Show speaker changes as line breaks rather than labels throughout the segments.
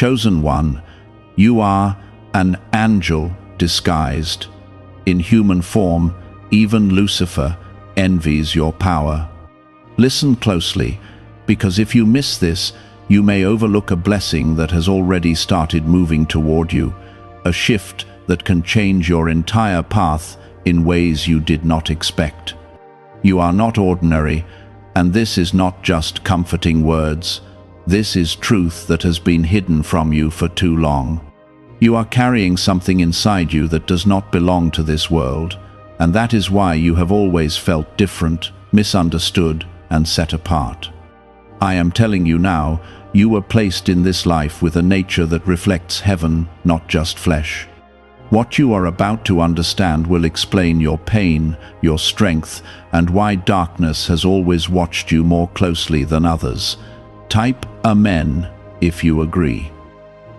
Chosen one, you are an angel disguised. In human form, even Lucifer envies your power. Listen closely, because if you miss this, you may overlook a blessing that has already started moving toward you, a shift that can change your entire path in ways you did not expect. You are not ordinary, and this is not just comforting words. This is truth that has been hidden from you for too long. You are carrying something inside you that does not belong to this world, and that is why you have always felt different, misunderstood, and set apart. I am telling you now, you were placed in this life with a nature that reflects heaven, not just flesh. What you are about to understand will explain your pain, your strength, and why darkness has always watched you more closely than others. Type Amen if you agree.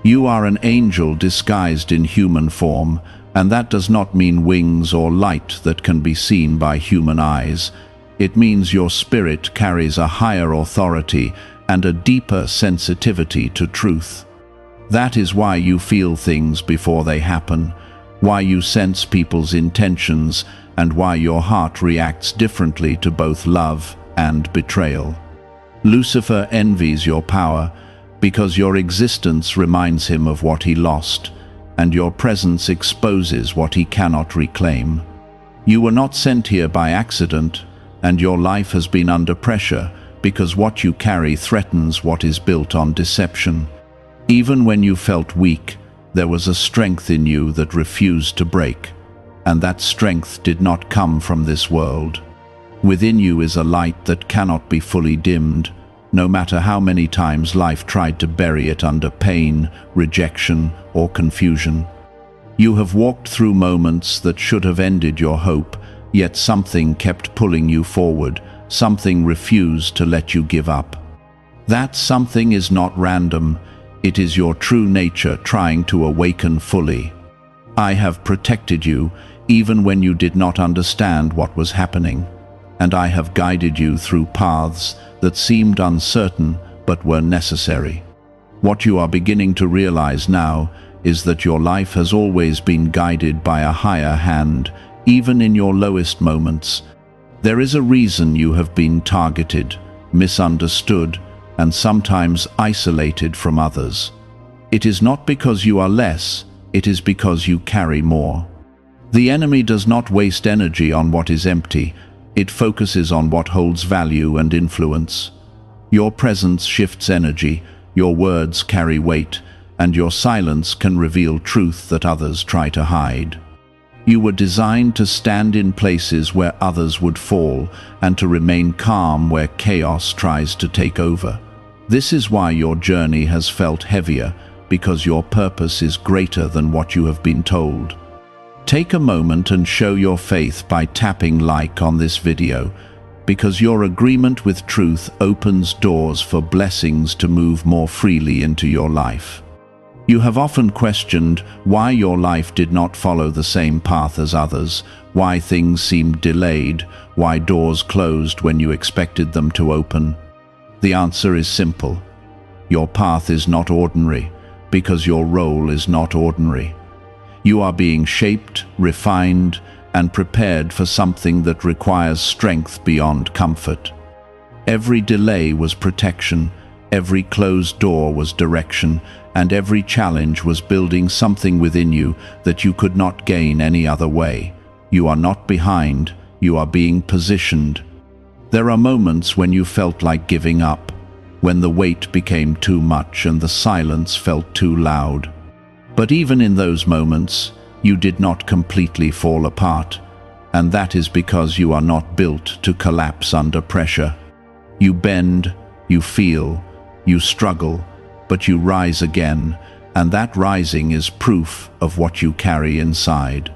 You are an angel disguised in human form, and that does not mean wings or light that can be seen by human eyes. It means your spirit carries a higher authority and a deeper sensitivity to truth. That is why you feel things before they happen, why you sense people's intentions, and why your heart reacts differently to both love and betrayal. Lucifer envies your power because your existence reminds him of what he lost, and your presence exposes what he cannot reclaim. You were not sent here by accident, and your life has been under pressure because what you carry threatens what is built on deception. Even when you felt weak, there was a strength in you that refused to break, and that strength did not come from this world. Within you is a light that cannot be fully dimmed, no matter how many times life tried to bury it under pain, rejection, or confusion. You have walked through moments that should have ended your hope, yet something kept pulling you forward, something refused to let you give up. That something is not random, it is your true nature trying to awaken fully. I have protected you, even when you did not understand what was happening, and I have guided you through paths that seemed uncertain but were necessary. What you are beginning to realize now is that your life has always been guided by a higher hand, even in your lowest moments. There is a reason you have been targeted, misunderstood, and sometimes isolated from others. It is not because you are less, it is because you carry more. The enemy does not waste energy on what is empty, it focuses on what holds value and influence. Your presence shifts energy, your words carry weight, and your silence can reveal truth that others try to hide. You were designed to stand in places where others would fall, and to remain calm where chaos tries to take over. This is why your journey has felt heavier, because your purpose is greater than what you have been told. Take a moment and show your faith by tapping like on this video, because your agreement with truth opens doors for blessings to move more freely into your life. You have often questioned why your life did not follow the same path as others, why things seemed delayed, why doors closed when you expected them to open. The answer is simple. Your path is not ordinary, because your role is not ordinary. You are being shaped, refined, and prepared for something that requires strength beyond comfort. Every delay was protection, every closed door was direction, and every challenge was building something within you that you could not gain any other way. You are not behind, you are being positioned. There are moments when you felt like giving up, when the weight became too much and the silence felt too loud. But even in those moments, you did not completely fall apart, and that is because you are not built to collapse under pressure. You bend, you feel, you struggle, but you rise again, and that rising is proof of what you carry inside.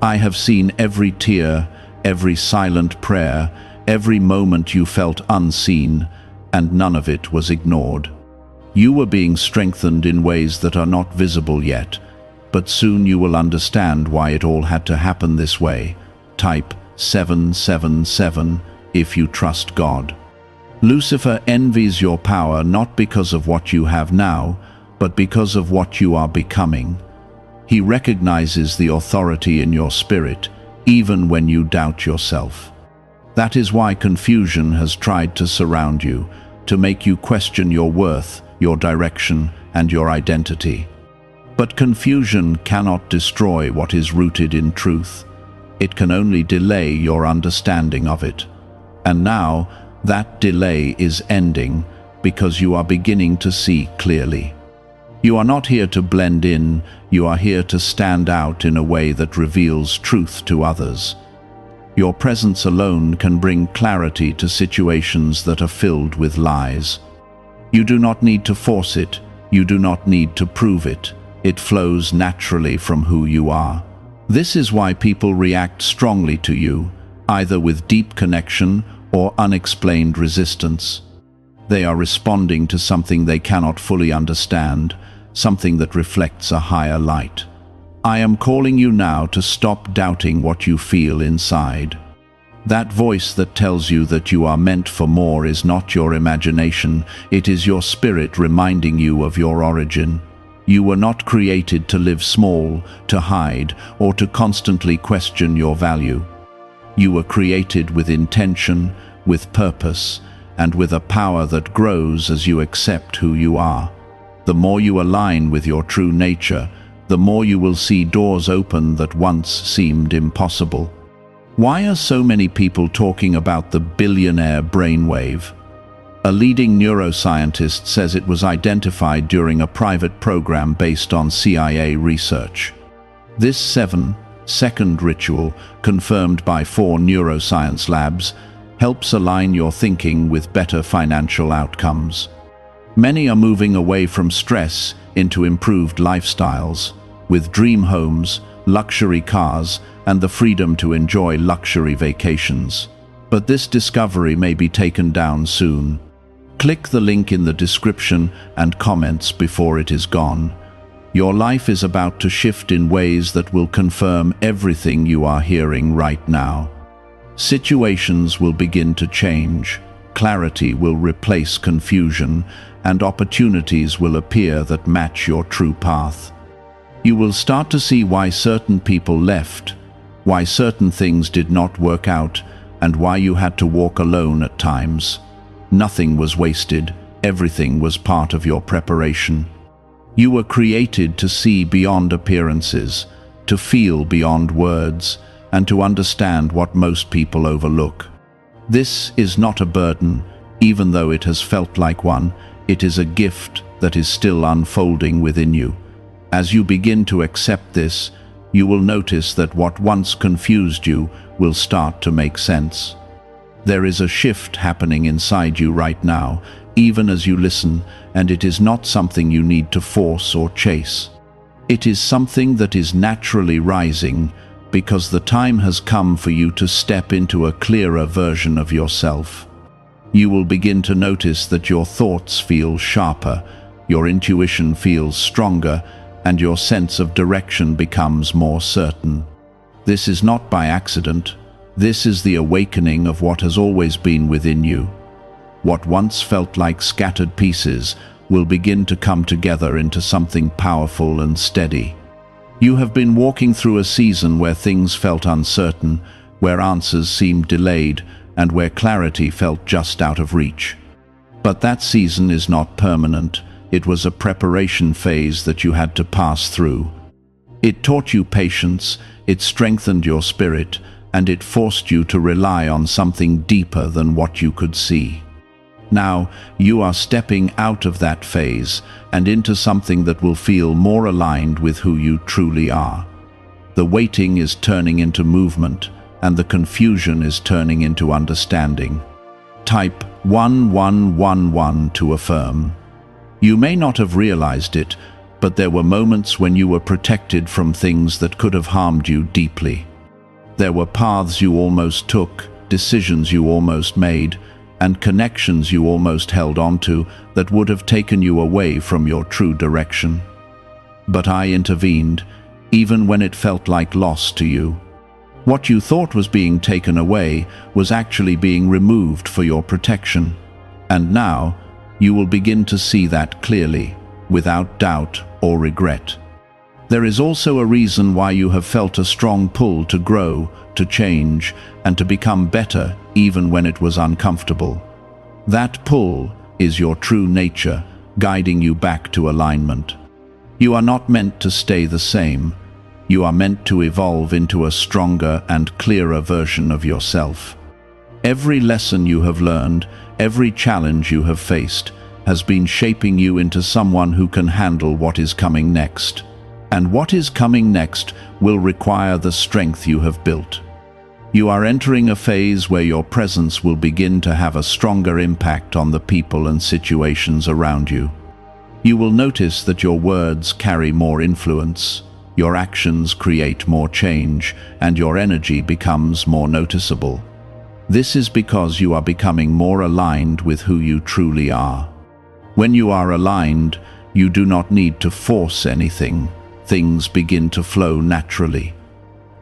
I have seen every tear, every silent prayer, every moment you felt unseen, and none of it was ignored. You were being strengthened in ways that are not visible yet, but soon you will understand why it all had to happen this way. Type 777 if you trust God. Lucifer envies your power not because of what you have now, but because of what you are becoming. He recognizes the authority in your spirit, even when you doubt yourself. That is why confusion has tried to surround you, to make you question your worth, your direction, and your identity. But confusion cannot destroy what is rooted in truth. It can only delay your understanding of it. And now, that delay is ending because you are beginning to see clearly. You are not here to blend in, you are here to stand out in a way that reveals truth to others. Your presence alone can bring clarity to situations that are filled with lies. You do not need to force it, you do not need to prove it. It flows naturally from who you are. This is why people react strongly to you, either with deep connection or unexplained resistance. They are responding to something they cannot fully understand, something that reflects a higher light. I am calling you now to stop doubting what you feel inside. That voice that tells you that you are meant for more is not your imagination, it is your spirit reminding you of your origin. You were not created to live small, to hide, or to constantly question your value. You were created with intention, with purpose, and with a power that grows as you accept who you are. The more you align with your true nature, the more you will see doors open that once seemed impossible. Why are so many people talking about the billionaire brainwave? A leading neuroscientist says it was identified during a private program based on CIA research. This 7-second ritual, confirmed by 4 neuroscience labs, helps align your thinking with better financial outcomes. Many are moving away from stress into improved lifestyles, with dream homes, luxury cars, and the freedom to enjoy luxury vacations. But this discovery may be taken down soon. Click the link in the description and comments before it is gone. Your life is about to shift in ways that will confirm everything you are hearing right now. Situations will begin to change, clarity will replace confusion, and opportunities will appear that match your true path. You will start to see why certain people left, why certain things did not work out, and why you had to walk alone at times. Nothing was wasted, everything was part of your preparation. You were created to see beyond appearances, to feel beyond words, and to understand what most people overlook. This is not a burden, even though it has felt like one. It is a gift that is still unfolding within you. As you begin to accept this, you will notice that what once confused you will start to make sense. There is a shift happening inside you right now, even as you listen, and it is not something you need to force or chase. It is something that is naturally rising, because the time has come for you to step into a clearer version of yourself. You will begin to notice that your thoughts feel sharper, your intuition feels stronger, and your sense of direction becomes more certain. This is not by accident. This is the awakening of what has always been within you. What once felt like scattered pieces will begin to come together into something powerful and steady. You have been walking through a season where things felt uncertain, where answers seemed delayed, and where clarity felt just out of reach. But that season is not permanent. It was a preparation phase that you had to pass through. It taught you patience, it strengthened your spirit, and it forced you to rely on something deeper than what you could see. Now, you are stepping out of that phase and into something that will feel more aligned with who you truly are. The waiting is turning into movement, and the confusion is turning into understanding. Type 1111 to affirm. You may not have realized it, but there were moments when you were protected from things that could have harmed you deeply. There were paths you almost took, decisions you almost made, and connections you almost held onto that would have taken you away from your true direction. But I intervened, even when it felt like loss to you. What you thought was being taken away was actually being removed for your protection. And now, you will begin to see that clearly. without doubt or regret. There is also a reason why you have felt a strong pull to grow, to change, and to become better even when it was uncomfortable. That pull is your true nature, guiding you back to alignment. You are not meant to stay the same. You are meant to evolve into a stronger and clearer version of yourself. Every lesson you have learned, every challenge you have faced, has been shaping you into someone who can handle what is coming next. And what is coming next will require the strength you have built. You are entering a phase where your presence will begin to have a stronger impact on the people and situations around you. You will notice that your words carry more influence, your actions create more change, and your energy becomes more noticeable. This is because you are becoming more aligned with who you truly are. When you are aligned, you do not need to force anything. Things begin to flow naturally.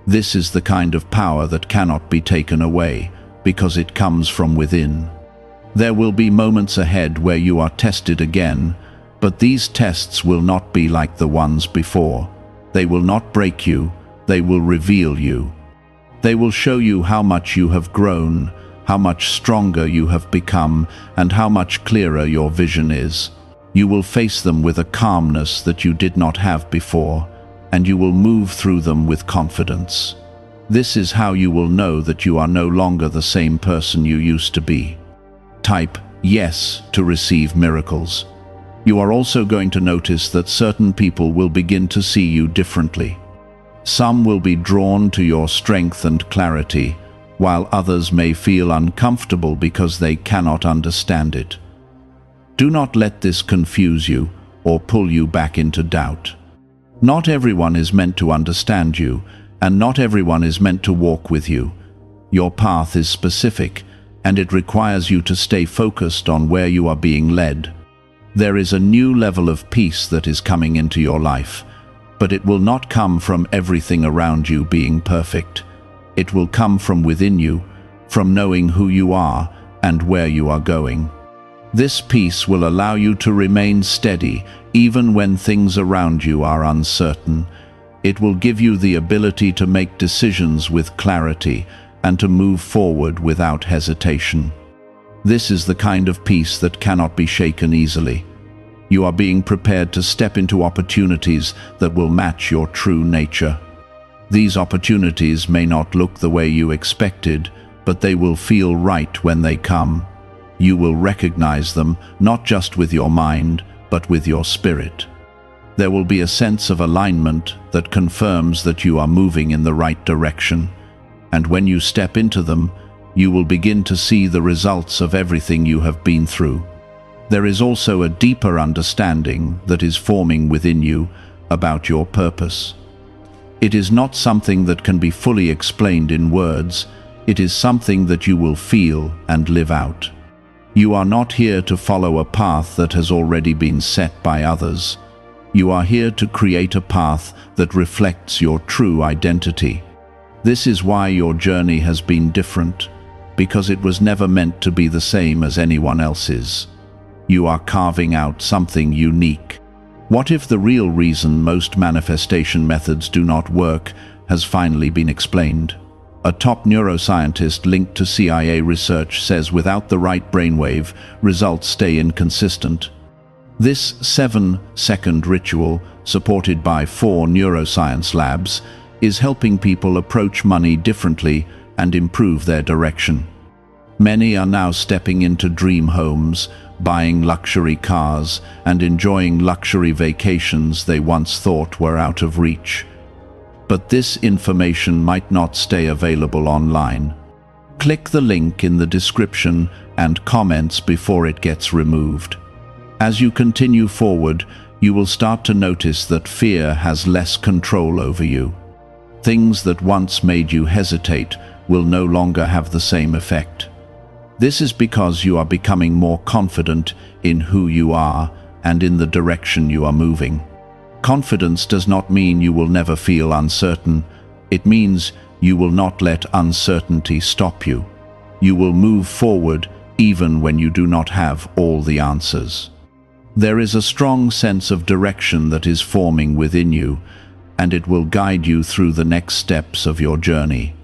This is the kind of power that cannot be taken away, because it comes from within. There will be moments ahead where you are tested again, but these tests will not be like the ones before. They will not break you, they will reveal you. They will show you how much you have grown, how much stronger you have become, and how much clearer your vision is. You will face them with a calmness that you did not have before, and you will move through them with confidence. This is how you will know that you are no longer the same person you used to be. Type yes to receive miracles. You are also going to notice that certain people will begin to see you differently. Some will be drawn to your strength and clarity, while others may feel uncomfortable because they cannot understand it. Do not let this confuse you or pull you back into doubt. Not everyone is meant to understand you, and not everyone is meant to walk with you. Your path is specific, and it requires you to stay focused on where you are being led. There is a new level of peace that is coming into your life, but it will not come from everything around you being perfect. It will come from within you, from knowing who you are and where you are going. This peace will allow you to remain steady even when things around you are uncertain. It will give you the ability to make decisions with clarity and to move forward without hesitation. This is the kind of peace that cannot be shaken easily. You are being prepared to step into opportunities that will match your true nature. These opportunities may not look the way you expected, but they will feel right when they come. You will recognize them, not just with your mind, but with your spirit. There will be a sense of alignment that confirms that you are moving in the right direction. And when you step into them, you will begin to see the results of everything you have been through. There is also a deeper understanding that is forming within you about your purpose. It is not something that can be fully explained in words. It is something that you will feel and live out. You are not here to follow a path that has already been set by others. You are here to create a path that reflects your true identity. This is why your journey has been different, because it was never meant to be the same as anyone else's. You are carving out something unique. What if the real reason most manifestation methods do not work has finally been explained? A top neuroscientist linked to CIA research says without the right brainwave, results stay inconsistent. This 7-second ritual, supported by 4 neuroscience labs, is helping people approach money differently and improve their direction. Many are now stepping into dream homes, buying luxury cars, and enjoying luxury vacations they once thought were out of reach. But this information might not stay available online. Click the link in the description and comments before it gets removed. As you continue forward, you will start to notice that fear has less control over you. Things that once made you hesitate will no longer have the same effect. This is because you are becoming more confident in who you are and in the direction you are moving. Confidence does not mean you will never feel uncertain. It means you will not let uncertainty stop you. You will move forward even when you do not have all the answers. There is a strong sense of direction that is forming within you, and it will guide you through the next steps of your journey.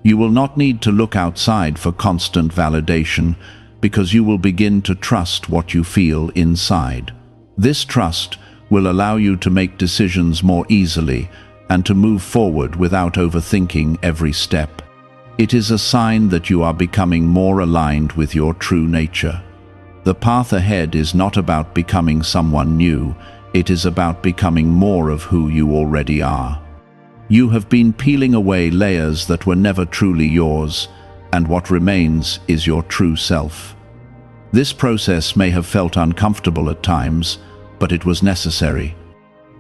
You will not need to look outside for constant validation, because you will begin to trust what you feel inside. This trust will allow you to make decisions more easily and to move forward without overthinking every step. It is a sign that you are becoming more aligned with your true nature. The path ahead is not about becoming someone new, it is about becoming more of who you already are. You have been peeling away layers that were never truly yours, and what remains is your true self. This process may have felt uncomfortable at times, but it was necessary.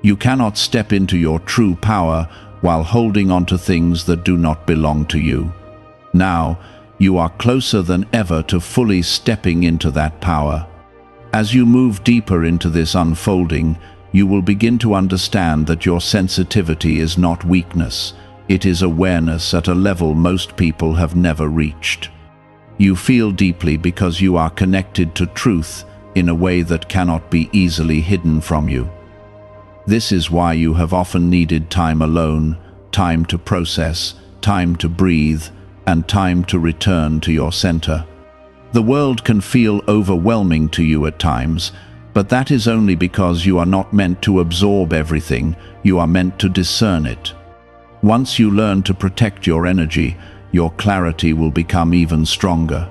You cannot step into your true power while holding on to things that do not belong to you. Now, you are closer than ever to fully stepping into that power. As you move deeper into this unfolding, you will begin to understand that your sensitivity is not weakness, it is awareness at a level most people have never reached. You feel deeply because you are connected to truth in a way that cannot be easily hidden from you. This is why you have often needed time alone, time to process, time to breathe, and time to return to your center. The world can feel overwhelming to you at times, but that is only because you are not meant to absorb everything, you are meant to discern it. Once you learn to protect your energy, your clarity will become even stronger.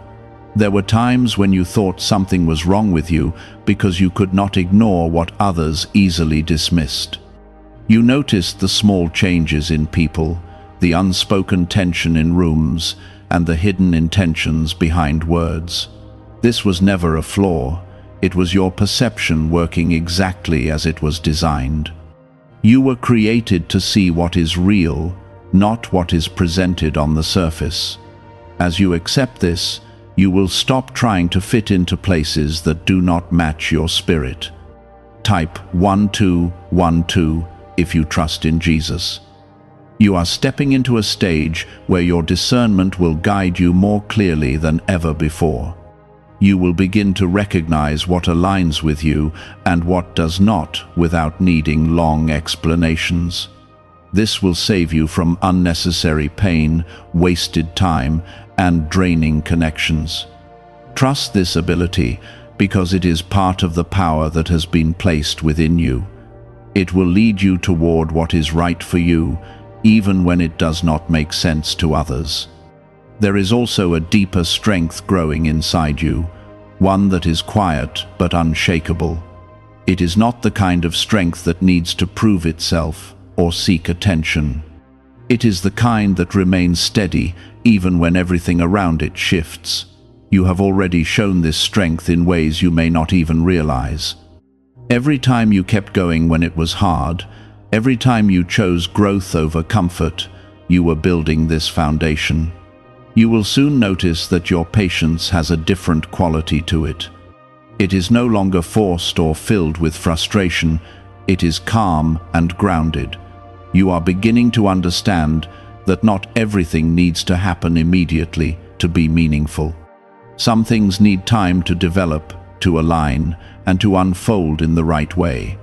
There were times when you thought something was wrong with you because you could not ignore what others easily dismissed. You noticed the small changes in people, the unspoken tension in rooms, and the hidden intentions behind words. This was never a flaw. It was your perception working exactly as it was designed. You were created to see what is real, not what is presented on the surface. As you accept this, you will stop trying to fit into places that do not match your spirit. Type 1212 if you trust in Jesus. You are stepping into a stage where your discernment will guide you more clearly than ever before. You will begin to recognize what aligns with you and what does not without needing long explanations. This will save you from unnecessary pain, wasted time, and draining connections. Trust this ability because it is part of the power that has been placed within you. It will lead you toward what is right for you, even when it does not make sense to others. There is also a deeper strength growing inside you, one that is quiet but unshakable. It is not the kind of strength that needs to prove itself or seek attention. It is the kind that remains steady even when everything around it shifts. You have already shown this strength in ways you may not even realize. Every time you kept going when it was hard, every time you chose growth over comfort, you were building this foundation. You will soon notice that your patience has a different quality to it. It is no longer forced or filled with frustration, it is calm and grounded. You are beginning to understand that not everything needs to happen immediately to be meaningful. Some things need time to develop, to align, and to unfold in the right way.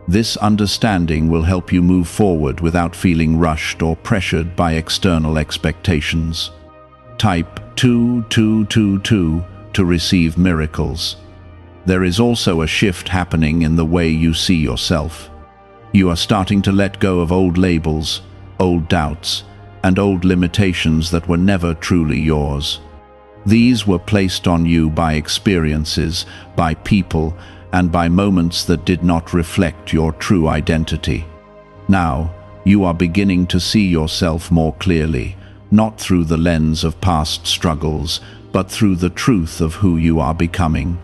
This understanding will help you move forward without feeling rushed or pressured by external expectations. Type 2222 to receive miracles. There is also a shift happening in the way you see yourself. You are starting to let go of old labels, old doubts, and old limitations that were never truly yours. These were placed on you by experiences, by people, and by moments that did not reflect your true identity. Now, you are beginning to see yourself more clearly, not through the lens of past struggles, but through the truth of who you are becoming.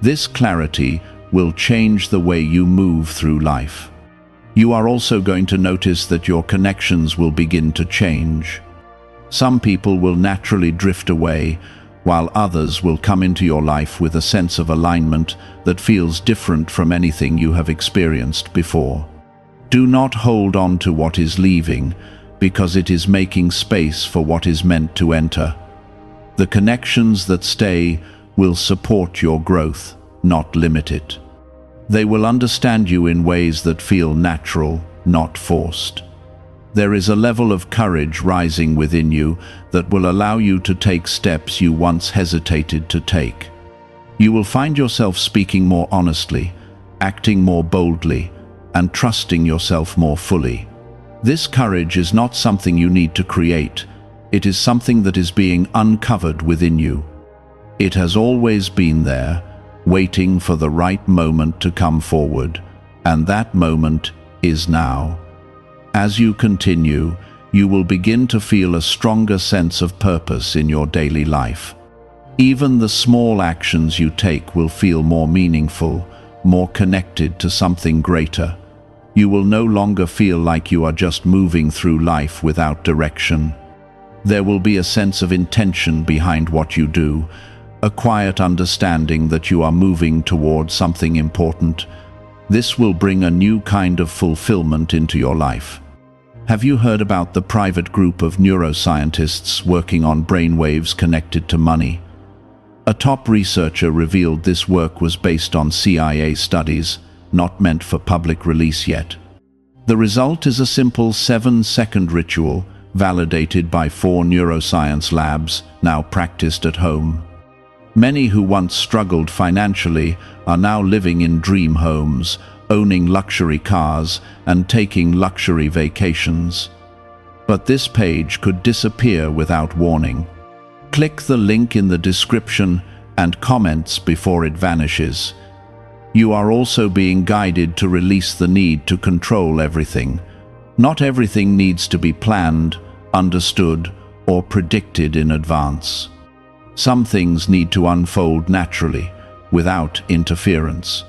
This clarity will change the way you move through life. You are also going to notice that your connections will begin to change. Some people will naturally drift away, while others will come into your life with a sense of alignment that feels different from anything you have experienced before. Do not hold on to what is leaving, because it is making space for what is meant to enter. The connections that stay will support your growth, not limit it. They will understand you in ways that feel natural, not forced. There is a level of courage rising within you that will allow you to take steps you once hesitated to take. You will find yourself speaking more honestly, acting more boldly, and trusting yourself more fully. This courage is not something you need to create. It is something that is being uncovered within you. It has always been there, waiting for the right moment to come forward, and that moment is now. As you continue, you will begin to feel a stronger sense of purpose in your daily life. Even the small actions you take will feel more meaningful, more connected to something greater. You will no longer feel like you are just moving through life without direction. There will be a sense of intention behind what you do, a quiet understanding that you are moving towards something important. This will bring a new kind of fulfillment into your life. Have you heard about the private group of neuroscientists working on brainwaves connected to money? A top researcher revealed this work was based on CIA studies, not meant for public release yet. The result is a simple 7-second ritual, validated by 4 neuroscience labs, now practiced at home. Many who once struggled financially are now living in dream homes, owning luxury cars, and taking luxury vacations. But this page could disappear without warning. Click the link in the description and comments before it vanishes. You are also being guided to release the need to control everything. Not everything needs to be planned, understood, or predicted in advance. Some things need to unfold naturally, without interference.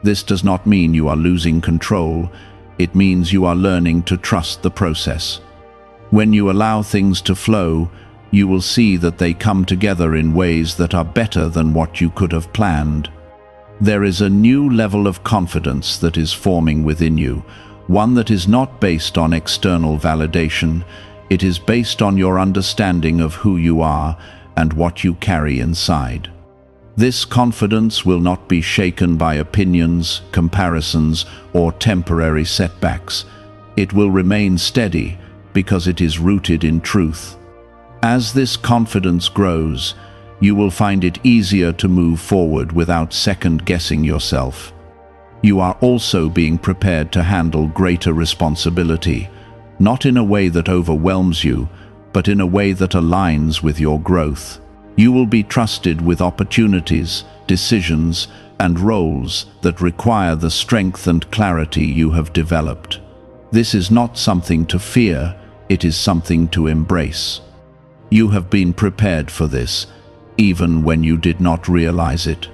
This does not mean you are losing control. It means you are learning to trust the process. When you allow things to flow, you will see that they come together in ways that are better than what you could have planned. There is a new level of confidence that is forming within you, one that is not based on external validation. It is based on your understanding of who you are and what you carry inside. This confidence will not be shaken by opinions, comparisons, or temporary setbacks. It will remain steady because it is rooted in truth. As this confidence grows, you will find it easier to move forward without second-guessing yourself. You are also being prepared to handle greater responsibility, not in a way that overwhelms you, but in a way that aligns with your growth. You will be trusted with opportunities, decisions, and roles that require the strength and clarity you have developed. This is not something to fear, it is something to embrace. You have been prepared for this, even when you did not realize it.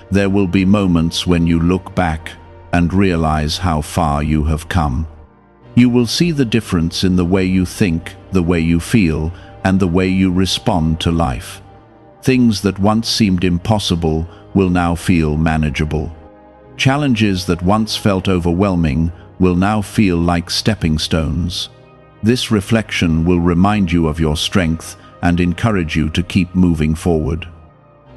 There will be moments when you look back and realize how far you have come. You will see the difference in the way you think, the way you feel, and the way you respond to life. Things that once seemed impossible will now feel manageable. Challenges that once felt overwhelming will now feel like stepping stones. This reflection will remind you of your strength and encourage you to keep moving forward.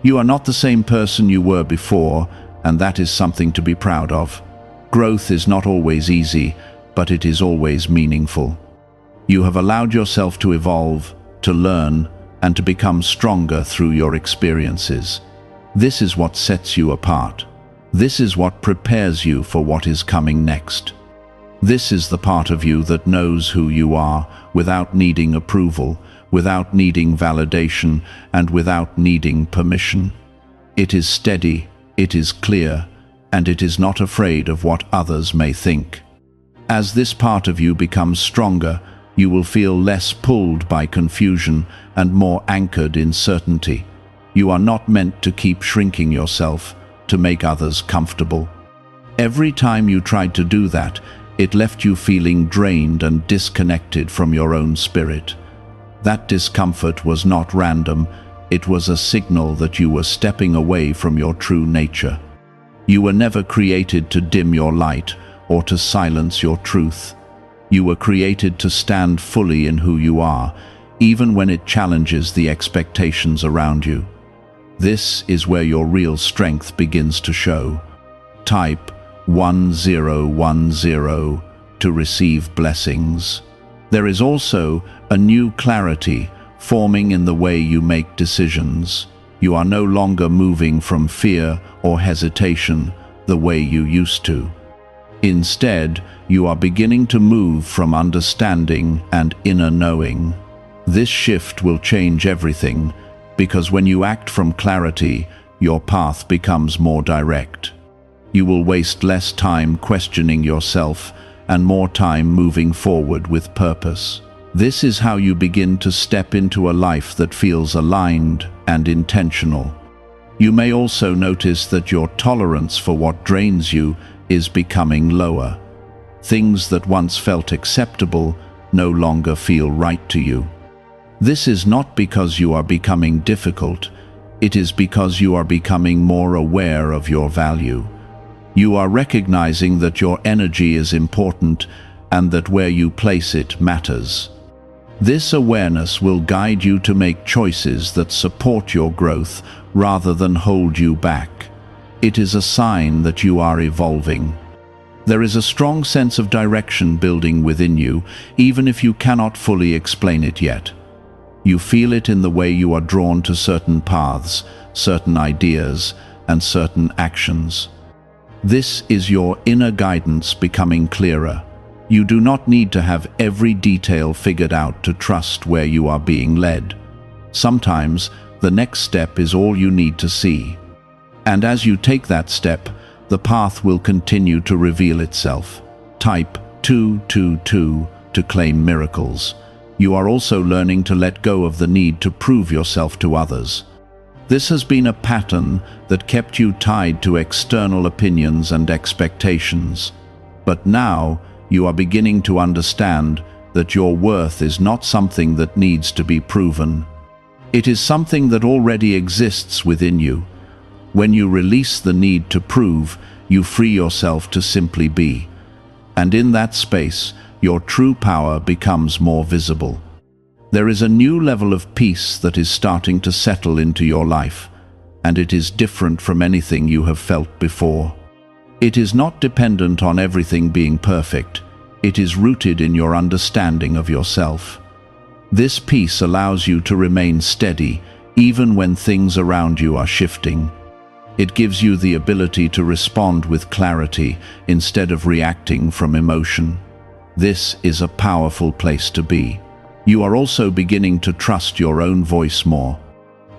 You are not the same person you were before, and that is something to be proud of. Growth is not always easy, but it is always meaningful. You have allowed yourself to evolve, to learn, and to become stronger through your experiences. This is what sets you apart. This is what prepares you for what is coming next. This is the part of you that knows who you are without needing approval, without needing validation, and without needing permission. It is steady, it is clear, and it is not afraid of what others may think. As this part of you becomes stronger, you will feel less pulled by confusion and more anchored in certainty. You are not meant to keep shrinking yourself to make others comfortable. Every time you tried to do that, it left you feeling drained and disconnected from your own spirit. That discomfort was not random, it was a signal that you were stepping away from your true nature. You were never created to dim your light or to silence your truth. You were created to stand fully in who you are, even when it challenges the expectations around you. This is where your real strength begins to show. Type, 1010 to receive blessings. There is also a new clarity forming in the way you make decisions. You are no longer moving from fear or hesitation the way you used to. Instead, you are beginning to move from understanding and inner knowing. This shift will change everything, because when you act from clarity, your path becomes more direct. You will waste less time questioning yourself and more time moving forward with purpose. This is how you begin to step into a life that feels aligned and intentional. You may also notice that your tolerance for what drains you is becoming lower. Things that once felt acceptable no longer feel right to you. This is not because you are becoming difficult, it is because you are becoming more aware of your value. You are recognizing that your energy is important and that where you place it matters. This awareness will guide you to make choices that support your growth rather than hold you back. It is a sign that you are evolving. There is a strong sense of direction building within you, even if you cannot fully explain it yet. You feel it in the way you are drawn to certain paths, certain ideas, and certain actions. This is your inner guidance becoming clearer. You do not need to have every detail figured out to trust where you are being led. Sometimes, the next step is all you need to see. And as you take that step, the path will continue to reveal itself. Type 222 to claim miracles. You are also learning to let go of the need to prove yourself to others. This has been a pattern that kept you tied to external opinions and expectations. But now, you are beginning to understand that your worth is not something that needs to be proven. It is something that already exists within you. When you release the need to prove, you free yourself to simply be. And in that space, your true power becomes more visible. There is a new level of peace that is starting to settle into your life, and it is different from anything you have felt before. It is not dependent on everything being perfect. It is rooted in your understanding of yourself. This peace allows you to remain steady, even when things around you are shifting. It gives you the ability to respond with clarity instead of reacting from emotion. This is a powerful place to be. You are also beginning to trust your own voice more.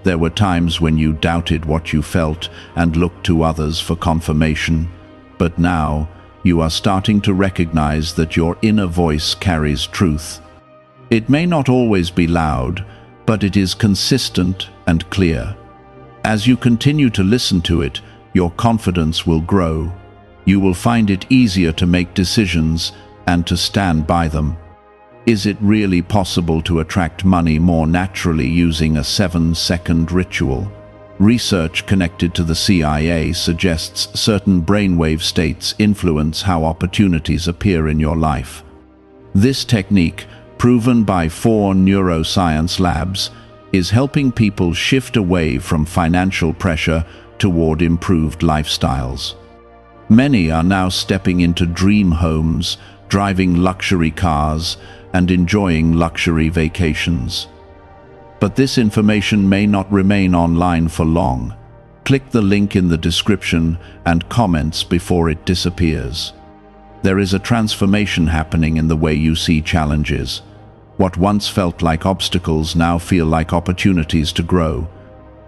There were times when you doubted what you felt and looked to others for confirmation. But now, you are starting to recognize that your inner voice carries truth. It may not always be loud, but it is consistent and clear. As you continue to listen to it, your confidence will grow. You will find it easier to make decisions and to stand by them. Is it really possible to attract money more naturally using a 7-second ritual? Research connected to the CIA suggests certain brainwave states influence how opportunities appear in your life. This technique, proven by 4 neuroscience labs, is helping people shift away from financial pressure toward improved lifestyles. Many are now stepping into dream homes, driving luxury cars, and enjoying luxury vacations. But this information may not remain online for long. Click the link in the description and comments before it disappears. There is a transformation happening in the way you see challenges. What once felt like obstacles now feel like opportunities to grow.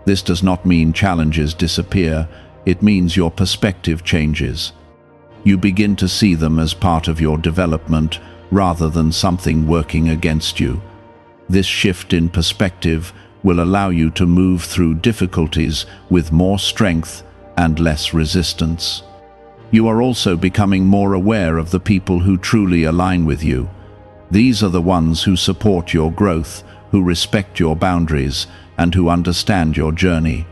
This does not mean challenges disappear, it means your perspective changes. You begin to see them as part of your development rather than something working against you. This shift in perspective will allow you to move through difficulties with more strength and less resistance. You are also becoming more aware of the people who truly align with you. These are the ones who support your growth, who respect your boundaries, and who understand your journey.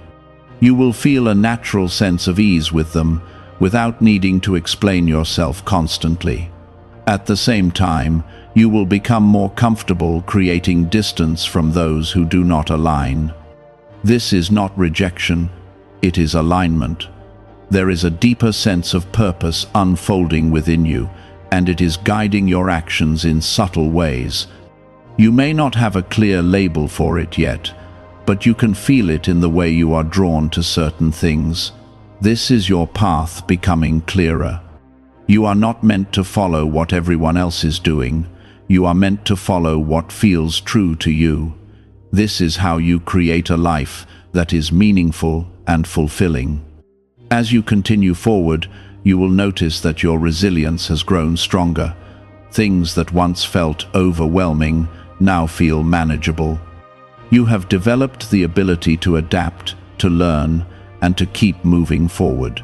You will feel a natural sense of ease with them, without needing to explain yourself constantly. At the same time, you will become more comfortable creating distance from those who do not align. This is not rejection, it is alignment. There is a deeper sense of purpose unfolding within you, and it is guiding your actions in subtle ways. You may not have a clear label for it yet, but you can feel it in the way you are drawn to certain things. This is your path becoming clearer. You are not meant to follow what everyone else is doing. You are meant to follow what feels true to you. This is how you create a life that is meaningful and fulfilling. As you continue forward, you will notice that your resilience has grown stronger. Things that once felt overwhelming now feel manageable. You have developed the ability to adapt, to learn, and to keep moving forward.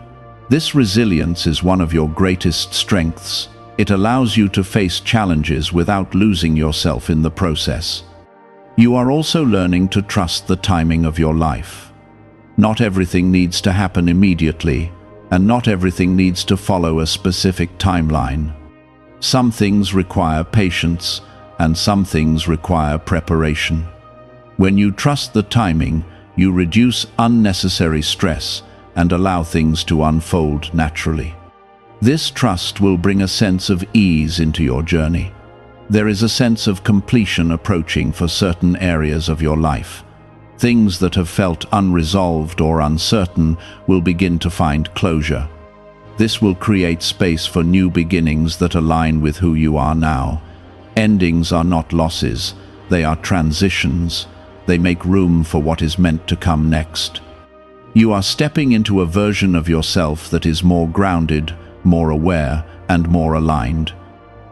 This resilience is one of your greatest strengths. It allows you to face challenges without losing yourself in the process. You are also learning to trust the timing of your life. Not everything needs to happen immediately, and not everything needs to follow a specific timeline. Some things require patience, and some things require preparation. When you trust the timing, you reduce unnecessary stress and allow things to unfold naturally. This trust will bring a sense of ease into your journey. There is a sense of completion approaching for certain areas of your life. Things that have felt unresolved or uncertain will begin to find closure. This will create space for new beginnings that align with who you are now. Endings are not losses, they are transitions. They make room for what is meant to come next. You are stepping into a version of yourself that is more grounded, more aware, and more aligned.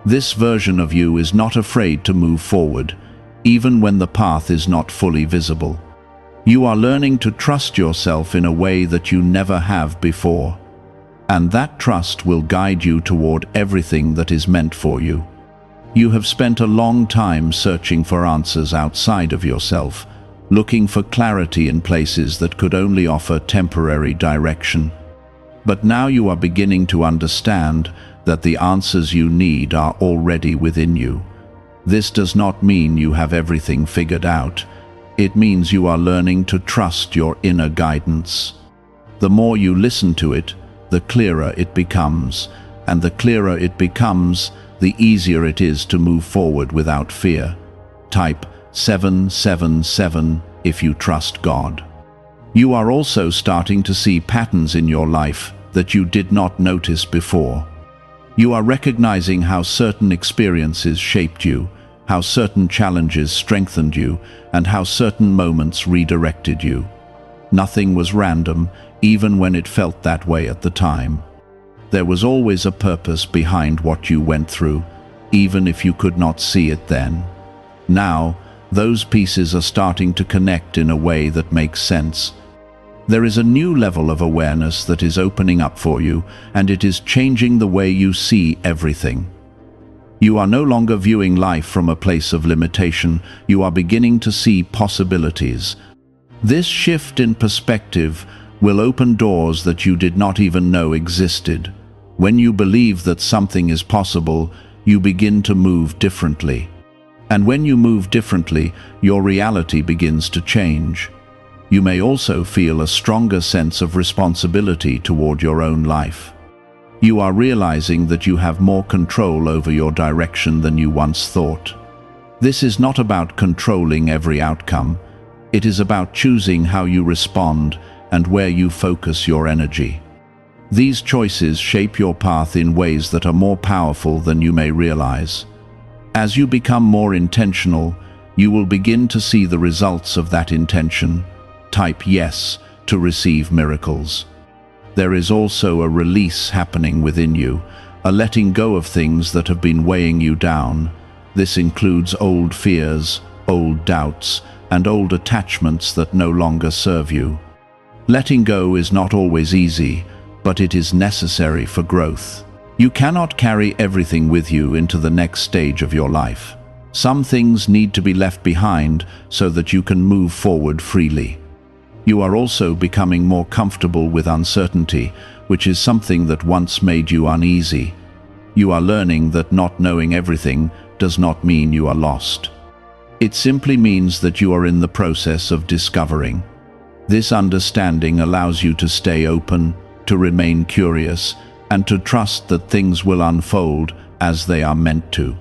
This version of you is not afraid to move forward, even when the path is not fully visible. You are learning to trust yourself in a way that you never have before. And that trust will guide you toward everything that is meant for you. You have spent a long time searching for answers outside of yourself, looking for clarity in places that could only offer temporary direction. But now you are beginning to understand that the answers you need are already within you. This does not mean you have everything figured out. It means you are learning to trust your inner guidance. The more you listen to it, the clearer it becomes, and the clearer it becomes, the easier it is to move forward without fear. Type 777 if you trust God. You are also starting to see patterns in your life that you did not notice before. You are recognizing how certain experiences shaped you, how certain challenges strengthened you, and how certain moments redirected you. Nothing was random, even when it felt that way at the time. There was always a purpose behind what you went through, even if you could not see it then. Now, those pieces are starting to connect in a way that makes sense. There is a new level of awareness that is opening up for you, and it is changing the way you see everything. You are no longer viewing life from a place of limitation. You are beginning to see possibilities. This shift in perspective will open doors that you did not even know existed. When you believe that something is possible, you begin to move differently. And when you move differently, your reality begins to change. You may also feel a stronger sense of responsibility toward your own life. You are realizing that you have more control over your direction than you once thought. This is not about controlling every outcome. It is about choosing how you respond and where you focus your energy. These choices shape your path in ways that are more powerful than you may realize. As you become more intentional, you will begin to see the results of that intention. Type yes to receive miracles. There is also a release happening within you, a letting go of things that have been weighing you down. This includes old fears, old doubts, and old attachments that no longer serve you. Letting go is not always easy, but it is necessary for growth. You cannot carry everything with you into the next stage of your life. Some things need to be left behind so that you can move forward freely. You are also becoming more comfortable with uncertainty, which is something that once made you uneasy. You are learning that not knowing everything does not mean you are lost. It simply means that you are in the process of discovering. This understanding allows you to stay open, to remain curious, and to trust that things will unfold as they are meant to.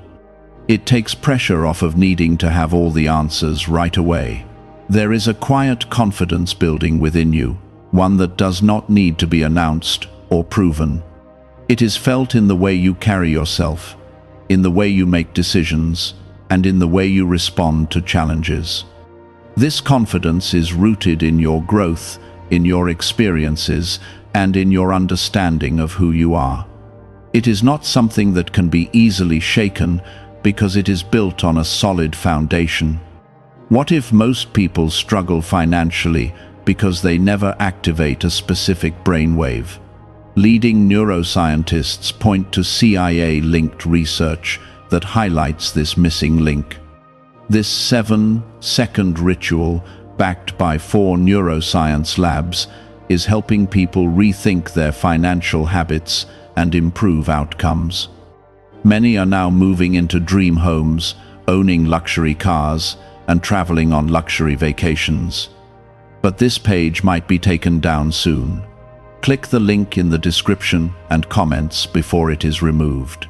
It takes pressure off of needing to have all the answers right away. There is a quiet confidence building within you, one that does not need to be announced or proven. It is felt in the way you carry yourself, in the way you make decisions, and in the way you respond to challenges. This confidence is rooted in your growth, in your experiences, and in your understanding of who you are. It is not something that can be easily shaken because it is built on a solid foundation. What if most people struggle financially because they never activate a specific brainwave? Leading neuroscientists point to CIA-linked research that highlights this missing link. This 7-second ritual, backed by 4 neuroscience labs, is helping people rethink their financial habits and improve outcomes. Many are now moving into dream homes, owning luxury cars, and traveling on luxury vacations. But this page might be taken down soon. Click the link in the description and comments before it is removed.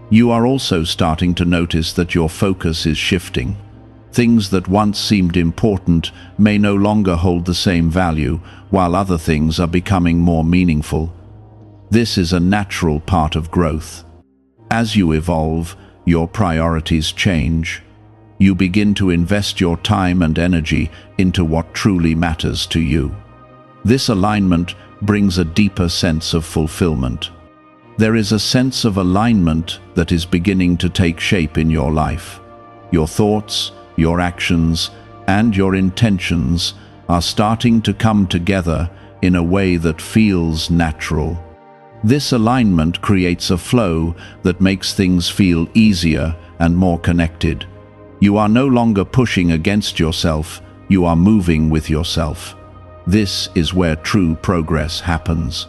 You are also starting to notice that your focus is shifting. Things that once seemed important may no longer hold the same value, while other things are becoming more meaningful. This is a natural part of growth. As you evolve, your priorities change. You begin to invest your time and energy into what truly matters to you. This alignment brings a deeper sense of fulfillment. There is a sense of alignment that is beginning to take shape in your life. Your thoughts, your actions, and your intentions are starting to come together in a way that feels natural. This alignment creates a flow that makes things feel easier and more connected. You are no longer pushing against yourself, you are moving with yourself. This is where true progress happens.